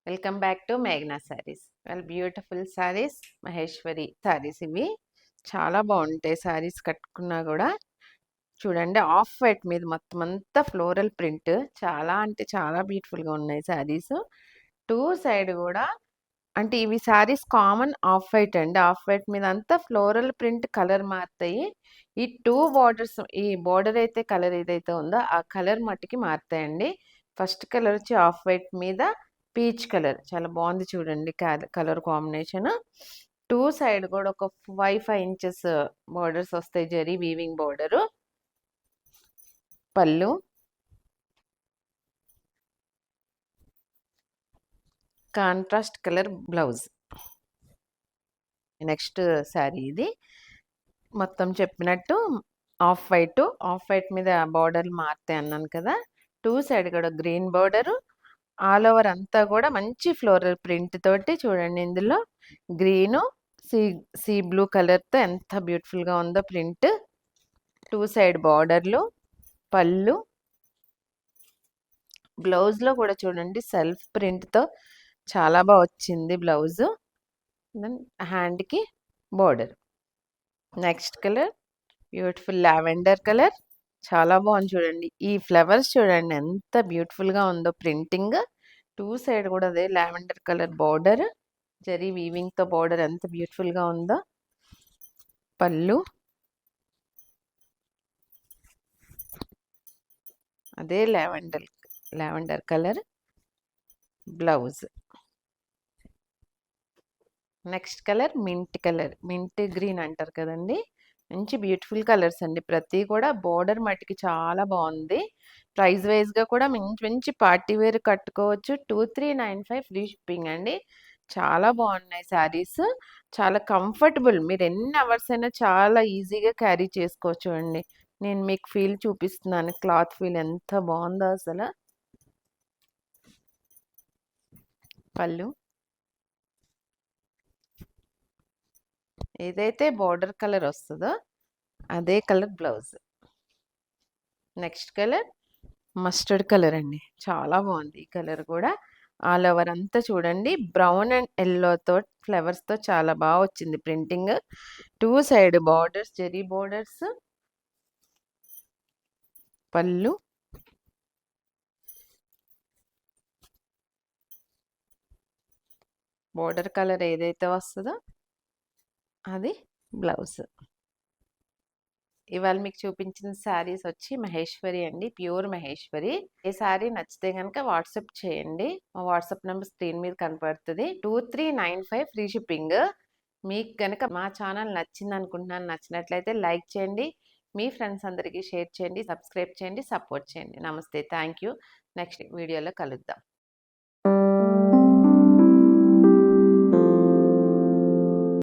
Welcome back to మేఘ్నా saris. Beautiful saris, Maheshwari saris. ఇవి చాలా బాగుంటాయి. శారీస్ కట్టుకున్నా కూడా చూడండి, ఆఫ్ వైట్ మీద మొత్తం అంతా ఫ్లోరల్ ప్రింట్. చాలా అంటే చాలా బ్యూటిఫుల్గా ఉన్నాయి శారీస్. టూ సైడ్ కూడా అంటే ఇవి శారీస్ కామన్ ఆఫ్ వైట్ అండి. ఆఫ్ వైట్ మీద అంతా ఫ్లోరల్ ప్రింట్ కలర్ మారుతాయి. ఈ టూ బార్డర్స్, ఈ బార్డర్ అయితే కలర్ ఏదైతే ఉందో ఆ కలర్ మట్టుకి మారుతాయండి. ఫస్ట్ కలర్ వచ్చి ఆఫ్ వైట్ మీద పీచ్ కలర్, చాలా బాగుంది చూడండి కలర్ కాంబినేషన్. టూ సైడ్ కూడా ఒక 5 ఇంచెస్ బార్డర్స్ వస్తాయి, జరీ వీవింగ్ బార్డరు. పళ్ళు, contrast colour blouse. Next sari ఇది మొత్తం చెప్పినట్టు ఆఫ్ వైట్ మీద బార్డర్లు మారుతాయి అన్నాను కదా. టూ సైడ్ కూడా గ్రీన్ బార్డరు, ఆల్ ఓవర్ అంతా కూడా మంచి ఫ్లోరల్ ప్రింట్ తోటి చూడండి. ఇందులో గ్రీను, సీ సీ బ్లూ కలర్తో ఎంత బ్యూటిఫుల్గా ఉందో ప్రింట్. టూ సైడ్ బార్డర్లు, పళ్ళు, బ్లౌజ్లో కూడా చూడండి సెల్ఫ్ ప్రింట్తో చాలా బాగా వచ్చింది బ్లౌజు. దెన్ హ్యాండ్కి border. Next colour beautiful lavender colour, చాలా బాగుంది చూడండి. ఈ ఫ్లవర్స్ చూడండి ఎంత బ్యూటిఫుల్గా ఉందో ప్రింటింగ్. టూ సైడ్ కూడా అదే లావెండర్ కలర్ బార్డర్, జరీ వీవింగ్తో బార్డర్ ఎంత బ్యూటిఫుల్గా ఉందో. పళ్ళు, అదే lavender colour blouse. Next colour mint green అంటారు కదండి. మంచి బ్యూటిఫుల్ కలర్స్ అండి. ప్రతి కూడా బోర్డర్ మట్టికి చాలా బాగుంది. ప్రైస్ వైజ్గా కూడా మంచి మంచి పార్టీ వేర్ కట్టుకోవచ్చు. 2395 ఫ్రీ షిప్పింగ్ అండి. చాలా బాగున్నాయి శారీస్, చాలా కంఫర్టబుల్. మీరు ఎన్ని అవర్స్ అయినా చాలా ఈజీగా క్యారీ చేసుకోవచ్చు అండి. నేను మీకు ఫీల్ చూపిస్తున్నాను, క్లాత్ ఫీల్ ఎంత బాగుందో అసలు. పళ్ళు, ఏదైతే బార్డర్ కలర్ వస్తుందో అదే colour blouse. Next colour mustard colour అండి, చాలా బాగుంది ఈ కలర్ కూడా. ఆల్ ఓవర్ అంతా చూడండి బ్రౌన్ అండ్ ఎల్లోతో ఫ్లవర్స్తో చాలా బాగా వచ్చింది printing. Two side borders, zari borders. పళ్ళు, బార్డర్ కలర్ ఏదైతే వస్తుందో అది బ్లౌజ్. ఇవాళ మీకు చూపించిన శారీస్ వచ్చి మహేశ్వరి అండి, ప్యూర్ మహేశ్వరి. ఏ శారీ నచ్చితే కనుక వాట్సాప్ చేయండి. మా వాట్సాప్ నెంబర్ స్క్రీన్ మీద కనపడుతుంది. 2395 ఫ్రీ షిప్పింగ్. మీకు కనుక మా ఛానల్ నచ్చింది అనుకుంటున్నాను. నచ్చినట్లయితే లైక్ చేయండి, మీ ఫ్రెండ్స్ అందరికీ షేర్ చేయండి, సబ్స్క్రైబ్ చేయండి, సపోర్ట్ చేయండి. నమస్తే, థ్యాంక్ యూ. నెక్స్ట్ వీడియోలో కలుద్దాం.